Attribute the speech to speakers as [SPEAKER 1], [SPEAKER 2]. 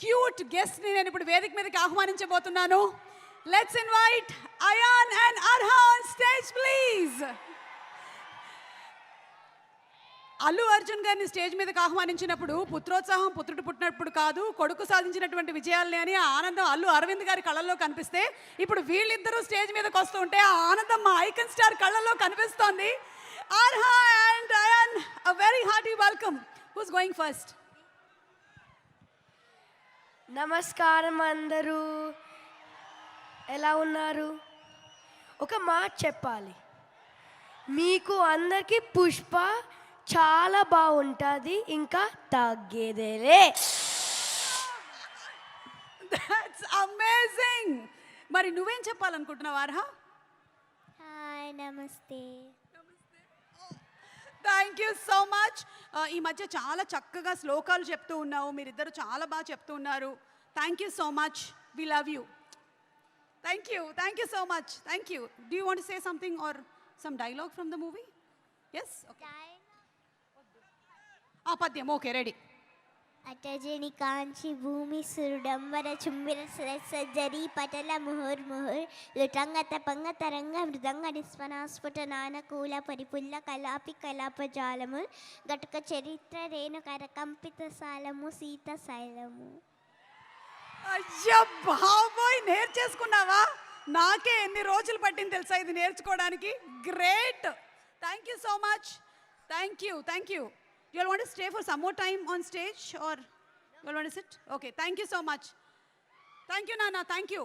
[SPEAKER 1] Cute guest ని నేను ఇప్పుడు వేదిక మీదకి ఆహ్వానించబోతున్నాను. Let's invite Ayaan and Arha on stage please. Allu Arjun గారిని స్టేజ్ మీదకి ఆహ్వానించినప్పుడు పుత్రోత్సాహం పుత్రుడు పుట్టినప్పుడు కాదు, కొడుకు సాధించినటువంటి విజయాల్ని అని ఆ ఆనందం అల్లు అరవింద్ గారి కళ్ళల్లో కనిపిస్తే, ఇప్పుడు వీళ్ళిద్దరూ స్టేజ్ మీదకి వస్తూ ఉంటే ఆ ఆనందం మా ఐకన్ స్టార్ కళ్ళల్లో కనిపిస్తోంది. Arha and Ayaan, a very hearty welcome. Who's going first?
[SPEAKER 2] నమస్కారం అందరూ, ఎలా ఉన్నారు? ఒక మాట చెప్పాలి, మీకు అందరికీ పుష్ప చాలా బాగుంటుంది, ఇంకా తగ్గేదేలే.
[SPEAKER 1] That's amazing. మరి నువ్వేం చెప్పాలనుకుంటున్నావు అర్హా?
[SPEAKER 3] హాయ్, నమస్తే.
[SPEAKER 1] Thank you so much. ఈ మధ్య చాలా చక్కగా శ్లోకాలు చెప్తూ ఉన్నావు, మీరిద్దరు చాలా బాగా చెప్తూ ఉన్నారు. Thank you so much, we love you. Thank you so much. Thank you. Do you want to say something or some dialogue from the movie? Yes, okay. ఆ పద్యం ఓకే, రెడీ.
[SPEAKER 3] అటజని కాంచి భూమి సురుడంబర చుంబిర సజ్జరి పటల ముహుర్ ముహుర్ లుటంగ తపంగ తరంగ మృదంగ నిస్వనాస్ఫుట నానకూల పరిపుల్ల కలాపి కలాపజాలము గటుక చరిత్ర రేణు కరకంపిత సాలము సీత శైలము.
[SPEAKER 1] అయ్యా బాబోయ్, నేర్చేసుకున్నావా? నాకే ఎన్ని రోజులు పట్టింది తెలుసా ఇది నేర్చుకోవడానికి. Great. Thank you so much. Thank you. You all want to stay for some more time on stage or you all want to sit? Okay, thank you so much. Thank you, Nana. Thank you.